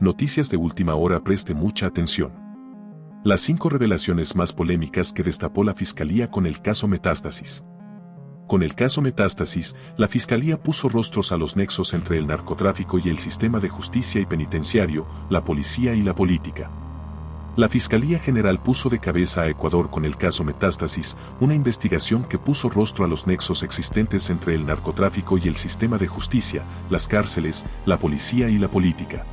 Noticias de última hora, preste mucha atención. Las 5 revelaciones más polémicas que destapó la Fiscalía con el caso Metástasis. Con el caso Metástasis, la Fiscalía puso rostros a los nexos entre el narcotráfico y el sistema de justicia y penitenciario, la policía y la política. La Fiscalía General puso de cabeza a Ecuador con el caso Metástasis, una investigación que puso rostro a los nexos existentes entre el narcotráfico y el sistema de justicia, las cárceles, la policía y la política.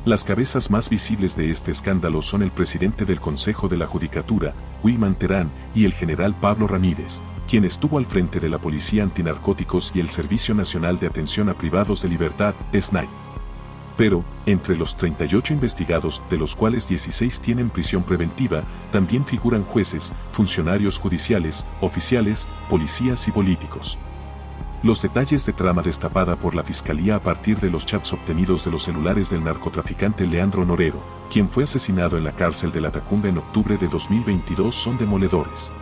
Las cabezas más visibles de este escándalo son el presidente del Consejo de la Judicatura, Wilman Terán, y el general Pablo Ramírez, quien estuvo al frente de la Policía Antinarcóticos y el Servicio Nacional de Atención a Privados de Libertad, SNAI. Pero, entre los 38 investigados, de los cuales 16 tienen prisión preventiva, también figuran jueces, funcionarios judiciales, oficiales, policías y políticos. Los detalles de trama destapada por la Fiscalía a partir de los chats obtenidos de los celulares del narcotraficante Leandro Norero, quien fue asesinado en la cárcel de La Tacunga en octubre de 2022, son demoledores.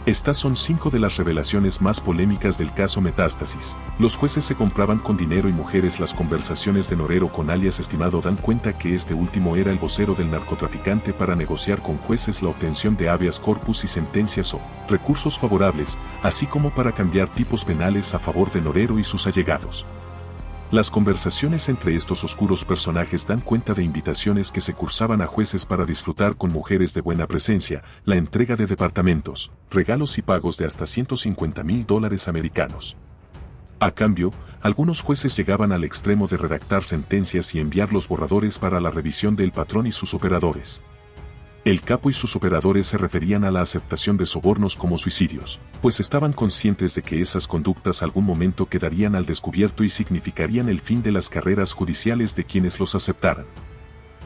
Estas son 5 de las revelaciones más polémicas del caso Metástasis. Los jueces se compraban con dinero y mujeres. Las conversaciones de Norero con alias Estimado dan cuenta que este último era el vocero del narcotraficante para negociar con jueces la obtención de habeas corpus y sentencias o recursos favorables, así como para cambiar tipos penales a favor de Norero y sus allegados. Las conversaciones entre estos oscuros personajes dan cuenta de invitaciones que se cursaban a jueces para disfrutar con mujeres de buena presencia, la entrega de departamentos, regalos y pagos de hasta $150,000 americanos. A cambio, algunos jueces llegaban al extremo de redactar sentencias y enviar los borradores para la revisión del patrón y sus operadores. El capo y sus operadores se referían a la aceptación de sobornos como suicidios, pues estaban conscientes de que esas conductas algún momento quedarían al descubierto y significarían el fin de las carreras judiciales de quienes los aceptaran.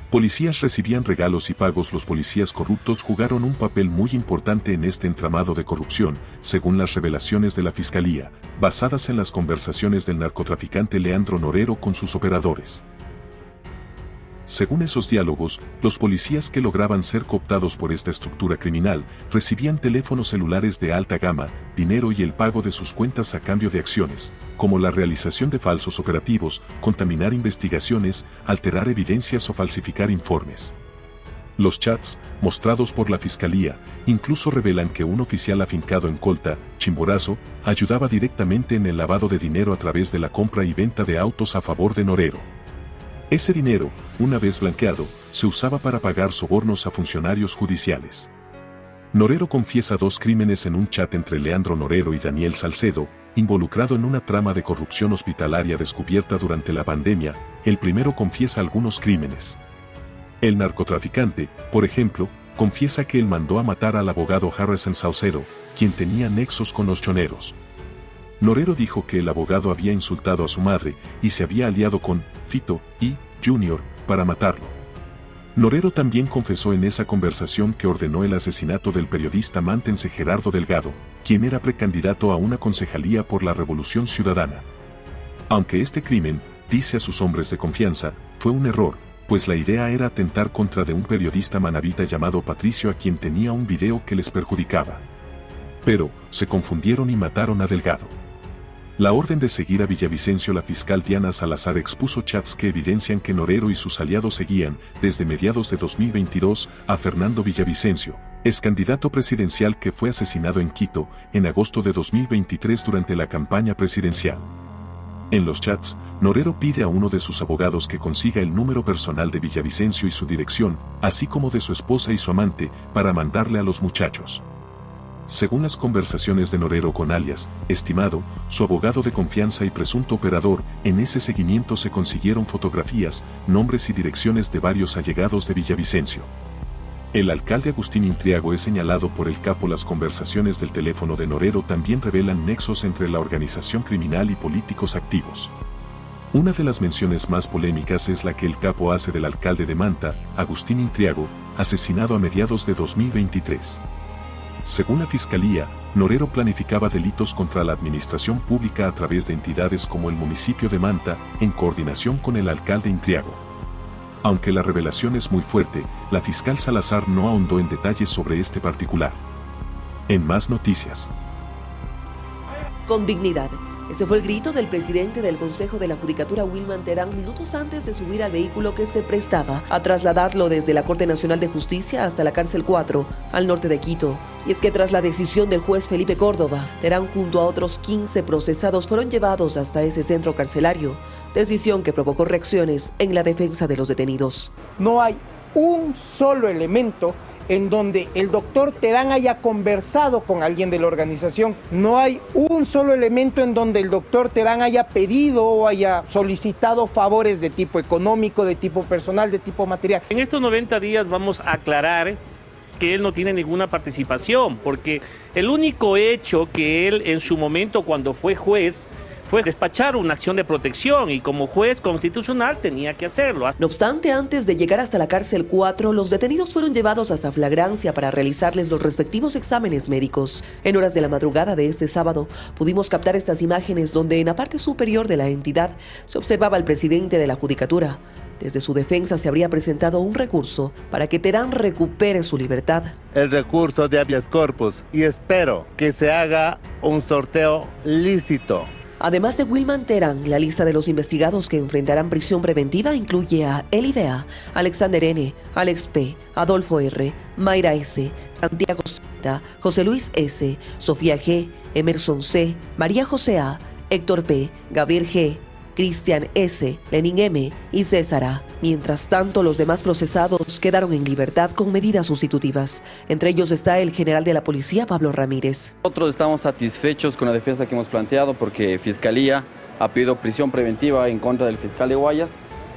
Policías recibían regalos y pagos. Los policías corruptos jugaron un papel muy importante en este entramado de corrupción, según las revelaciones de la Fiscalía, basadas en las conversaciones del narcotraficante Leandro Norero con sus operadores. Según esos diálogos, los policías que lograban ser cooptados por esta estructura criminal recibían teléfonos celulares de alta gama, dinero y el pago de sus cuentas a cambio de acciones, como la realización de falsos operativos, contaminar investigaciones, alterar evidencias o falsificar informes. Los chats, mostrados por la Fiscalía, incluso revelan que un oficial afincado en Colta, Chimborazo, ayudaba directamente en el lavado de dinero a través de la compra y venta de autos a favor de Norero. Ese dinero, una vez blanqueado, se usaba para pagar sobornos a funcionarios judiciales. Norero confiesa 2 crímenes en un chat entre Leandro Norero y Daniel Salcedo, involucrado en una trama de corrupción hospitalaria descubierta durante la pandemia. El primero confiesa algunos crímenes. El narcotraficante, por ejemplo, confiesa que él mandó a matar al abogado Harrison Saucedo, quien tenía nexos con los choneros. Norero dijo que el abogado había insultado a su madre y se había aliado con Fito y Junior para matarlo. Norero también confesó en esa conversación que ordenó el asesinato del periodista mantense Gerardo Delgado, quien era precandidato a una concejalía por la Revolución Ciudadana. Aunque este crimen, dice a sus hombres de confianza, fue un error, pues la idea era atentar contra de un periodista manabita llamado Patricio, a quien tenía un video que les perjudicaba. Pero, se confundieron y mataron a Delgado. La orden de seguir a Villavicencio. La fiscal Diana Salazar expuso chats que evidencian que Norero y sus aliados seguían, desde mediados de 2022, a Fernando Villavicencio, ex candidato presidencial que fue asesinado en Quito, en agosto de 2023 durante la campaña presidencial. En los chats, Norero pide a uno de sus abogados que consiga el número personal de Villavicencio y su dirección, así como de su esposa y su amante, para mandarle a los muchachos. Según las conversaciones de Norero con alias Estimado, su abogado de confianza y presunto operador, en ese seguimiento se consiguieron fotografías, nombres y direcciones de varios allegados de Villavicencio. El alcalde Agustín Intriago es señalado por el capo. Las conversaciones del teléfono de Norero también revelan nexos entre la organización criminal y políticos activos. Una de las menciones más polémicas es la que el capo hace del alcalde de Manta, Agustín Intriago, asesinado a mediados de 2023. Según la Fiscalía, Norero planificaba delitos contra la administración pública a través de entidades como el municipio de Manta, en coordinación con el alcalde Intriago. Aunque la revelación es muy fuerte, la fiscal Salazar no ahondó en detalles sobre este particular. En más noticias. Con dignidad. Ese fue el grito del presidente del Consejo de la Judicatura, Wilman Terán, minutos antes de subir al vehículo que se prestaba a trasladarlo desde la Corte Nacional de Justicia hasta la Cárcel 4, al norte de Quito. Y es que tras la decisión del juez Felipe Córdoba, Terán junto a otros 15 procesados fueron llevados hasta ese centro carcelario, decisión que provocó reacciones en la defensa de los detenidos. No hay un solo elemento en donde el doctor Terán haya conversado con alguien de la organización. No hay un solo elemento en donde el doctor Terán haya pedido o haya solicitado favores de tipo económico, de tipo personal, de tipo material. En estos 90 días vamos a aclarar que él no tiene ninguna participación, porque el único hecho que él en su momento cuando fue juez fue despachar una acción de protección y como juez constitucional tenía que hacerlo. No obstante, antes de llegar hasta la Cárcel 4, los detenidos fueron llevados hasta flagrancia para realizarles los respectivos exámenes médicos. En horas de la madrugada de este sábado, pudimos captar estas imágenes donde en la parte superior de la entidad se observaba al presidente de la Judicatura. Desde su defensa se habría presentado un recurso para que Terán recupere su libertad. El recurso de habeas corpus y espero que se haga un sorteo lícito. Además de Wilman Terán, la lista de los investigados que enfrentarán prisión preventiva incluye a Eli Bea, Alexander N., Alex P., Adolfo R., Mayra S., Santiago Z., José Luis S., Sofía G., Emerson C., María José A., Héctor P., Gabriel G., Cristian S., Lenín M. y César A. Mientras tanto, los demás procesados quedaron en libertad con medidas sustitutivas. Entre ellos está el general de la policía, Pablo Ramírez. Nosotros estamos satisfechos con la defensa que hemos planteado porque Fiscalía ha pedido prisión preventiva en contra del fiscal de Guayas.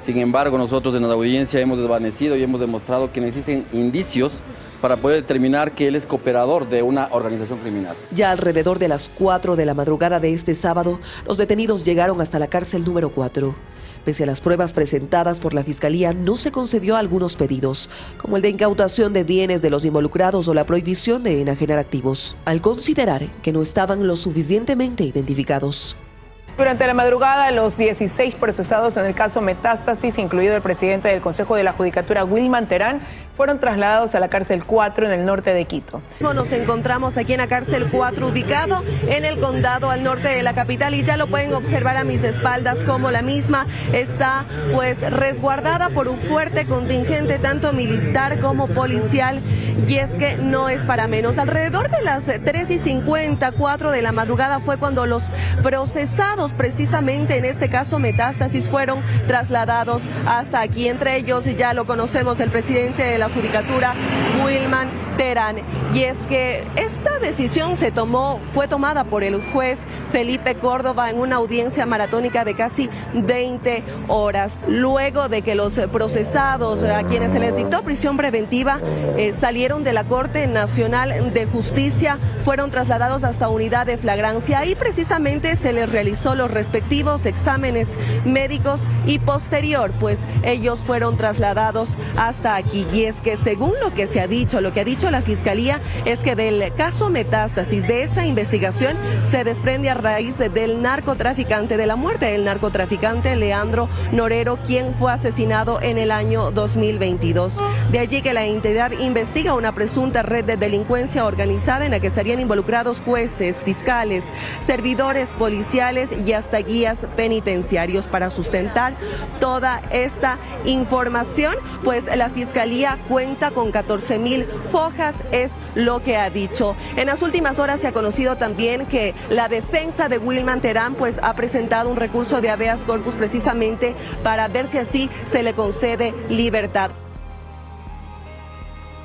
Sin embargo, nosotros en la audiencia hemos desvanecido y hemos demostrado que no existen indicios para poder determinar que él es cooperador de una organización criminal. Ya alrededor de las 4 de la madrugada de este sábado, los detenidos llegaron hasta la cárcel número 4. Pese a las pruebas presentadas por la Fiscalía, no se concedió algunos pedidos, como el de incautación de bienes de los involucrados o la prohibición de enajenar activos, al considerar que no estaban lo suficientemente identificados. Durante la madrugada, los 16 procesados en el caso Metástasis, incluido el presidente del Consejo de la Judicatura, Wilman Terán, fueron trasladados a la Cárcel 4 en el norte de Quito. Nos encontramos aquí en la Cárcel 4, ubicado en el condado al norte de la capital, y ya lo pueden observar a mis espaldas como la misma está pues resguardada por un fuerte contingente tanto militar como policial, y es que no es para menos. Alrededor de las 3:50, 4 de la madrugada fue cuando los procesados, precisamente en este caso Metástasis, fueron trasladados hasta aquí. Entre ellos, ya lo conocemos, el presidente de la Judicatura, Wilman Terán. Y es que esta decisión fue tomada por el juez Felipe Córdoba en una audiencia maratónica de casi 20 horas. Luego de que los procesados, a quienes se les dictó prisión preventiva, salieron de la Corte Nacional de Justicia, fueron trasladados hasta unidad de flagrancia. Ahí precisamente se les realizó los respectivos exámenes médicos y posterior, pues ellos fueron trasladados hasta aquí. Y es que según lo que se ha dicho, lo que ha dicho la Fiscalía, es que del caso Metástasis, de esta investigación, se desprende a raíz del narcotraficante, de la muerte del narcotraficante Leandro Norero, quien fue asesinado en el año 2022. De allí que la entidad investiga una presunta red de delincuencia organizada en la que estarían involucrados jueces, fiscales, servidores policiales y hasta guías penitenciarios. Para sustentar toda esta información, pues la Fiscalía cuenta con 14,000 fojas, es lo que ha dicho. En las últimas horas se ha conocido también que la defensa de Wilman Terán pues ha presentado un recurso de habeas corpus precisamente para ver si así se le concede libertad.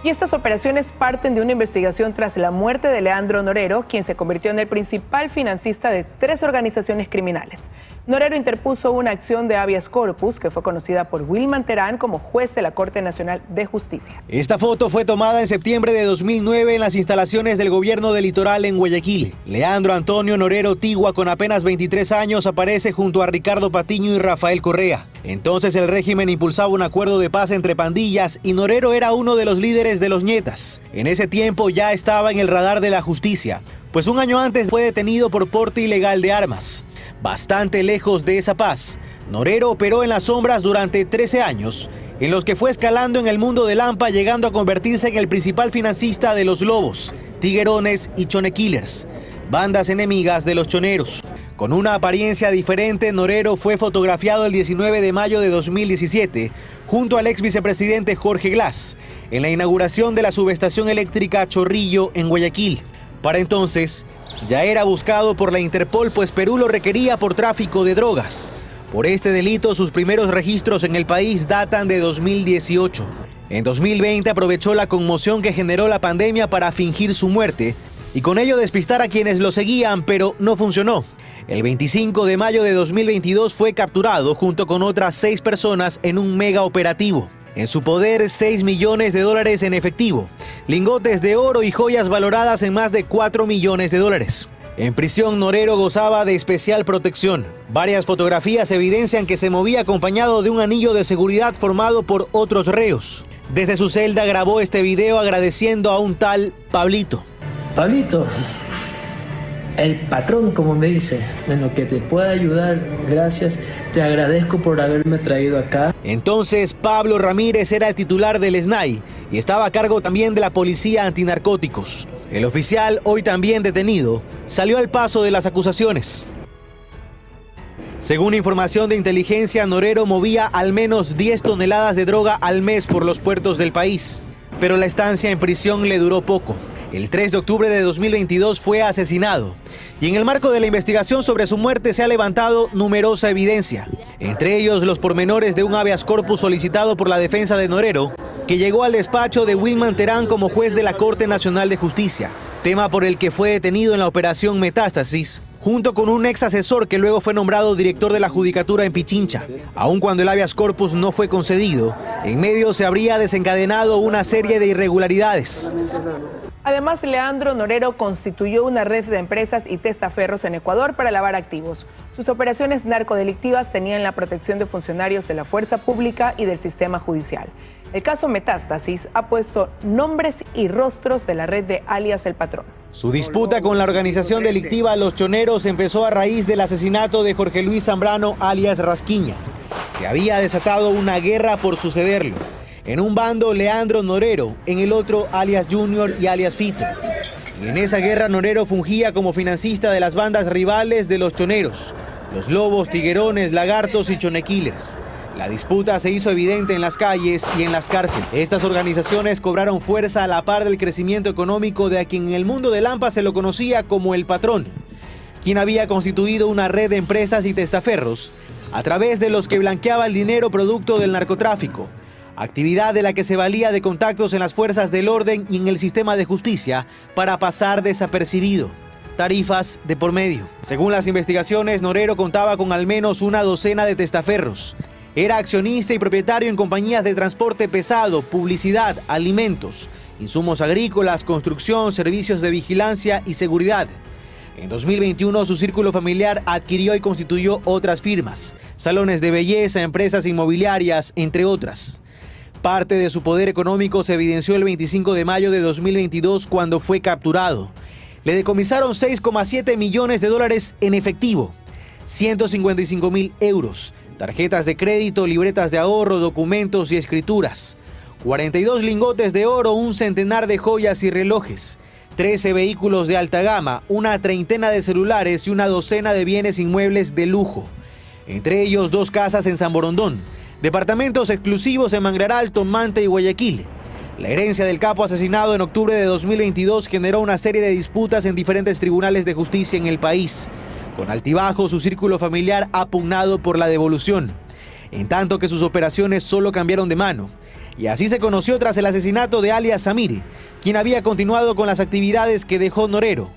Y estas operaciones parten de una investigación tras la muerte de Leandro Norero, quien se convirtió en el principal financista de 3 organizaciones criminales. Norero interpuso una acción de habeas corpus que fue conocida por Wilman Terán como juez de la Corte Nacional de Justicia. Esta foto fue tomada en septiembre de 2009 en las instalaciones del gobierno del Litoral en Guayaquil. Leandro Antonio Norero Tigua, con apenas 23 años, aparece junto a Ricardo Patiño y Rafael Correa. Entonces el régimen impulsaba un acuerdo de paz entre pandillas y Norero era uno de los líderes de los ñetas. En ese tiempo ya estaba en el radar de la justicia, pues un año antes fue detenido por porte ilegal de armas. Bastante lejos de esa paz, Norero operó en las sombras durante 13 años, en los que fue escalando en el mundo del AMPA, llegando a convertirse en el principal financista de los Lobos, Tiguerones y Chone Killers, bandas enemigas de los choneros. Con una apariencia diferente, Norero fue fotografiado el 19 de mayo de 2017 junto al ex vicepresidente Jorge Glass en la inauguración de la subestación eléctrica Chorrillo en Guayaquil. Para entonces, ya era buscado por la Interpol, pues Perú lo requería por tráfico de drogas. Por este delito, sus primeros registros en el país datan de 2018. En 2020 aprovechó la conmoción que generó la pandemia para fingir su muerte y con ello despistar a quienes lo seguían, pero no funcionó. El 25 de mayo de 2022 fue capturado junto con otras 6 personas en un mega operativo. En su poder, $6 millones en efectivo, lingotes de oro y joyas valoradas en más de $4 millones. En prisión, Norero gozaba de especial protección. Varias fotografías evidencian que se movía acompañado de un anillo de seguridad formado por otros reos. Desde su celda grabó este video agradeciendo a un tal Pablito. Pablito, el patrón, como me dice, en lo que te pueda ayudar, gracias, te agradezco por haberme traído acá. Entonces, Pablo Ramírez era el titular del SNAI y estaba a cargo también de la Policía Antinarcóticos. El oficial, hoy también detenido, salió al paso de las acusaciones. Según información de inteligencia, Norero movía al menos 10 toneladas de droga al mes por los puertos del país, pero la estancia en prisión le duró poco. El 3 de octubre de 2022 fue asesinado y en el marco de la investigación sobre su muerte se ha levantado numerosa evidencia, entre ellos los pormenores de un habeas corpus solicitado por la defensa de Norero, que llegó al despacho de Wilman Terán como juez de la Corte Nacional de Justicia, tema por el que fue detenido en la operación Metástasis, junto con un ex asesor que luego fue nombrado director de la Judicatura en Pichincha. Aun cuando el habeas corpus no fue concedido, en medio se habría desencadenado una serie de irregularidades. Además, Leandro Norero constituyó una red de empresas y testaferros en Ecuador para lavar activos. Sus operaciones narcodelictivas tenían la protección de funcionarios de la fuerza pública y del sistema judicial. El caso Metástasis ha puesto nombres y rostros de la red de alias El Patrón. Su disputa con la organización delictiva Los Choneros empezó a raíz del asesinato de Jorge Luis Zambrano alias Rasquiña. Se había desatado una guerra por sucederlo. En un bando Leandro Norero, en el otro alias Junior y alias Fito. Y en esa guerra Norero fungía como financista de las bandas rivales de los choneros, los lobos, tiguerones, lagartos y chonequillers. La disputa se hizo evidente en las calles y en las cárceles. Estas organizaciones cobraron fuerza a la par del crecimiento económico de a quien en el mundo de Lampa se lo conocía como El Patrón, quien había constituido una red de empresas y testaferros a través de los que blanqueaba el dinero producto del narcotráfico, actividad de la que se valía de contactos en las fuerzas del orden y en el sistema de justicia para pasar desapercibido. Tarifas de por medio. Según las investigaciones, Norero contaba con al menos una docena de testaferros. Era accionista y propietario en compañías de transporte pesado, publicidad, alimentos, insumos agrícolas, construcción, servicios de vigilancia y seguridad. En 2021 su círculo familiar adquirió y constituyó otras firmas, salones de belleza, empresas inmobiliarias, entre otras. Parte de su poder económico se evidenció el 25 de mayo de 2022 cuando fue capturado. Le decomisaron $6,7 millones en efectivo, 155.000 euros, tarjetas de crédito, libretas de ahorro, documentos y escrituras, 42 lingotes de oro, un centenar de joyas y relojes, 13 vehículos de alta gama, una treintena de celulares y una docena de bienes inmuebles de lujo, entre ellos 2 casas en San Borondón, departamentos exclusivos en Manglar Alto, Manta y Guayaquil. La herencia del capo asesinado en octubre de 2022 generó una serie de disputas en diferentes tribunales de justicia en el país. Con altibajos, su círculo familiar ha pugnado por la devolución, en tanto que sus operaciones solo cambiaron de mano. Y así se conoció tras el asesinato de alias Samir, quien había continuado con las actividades que dejó Norero.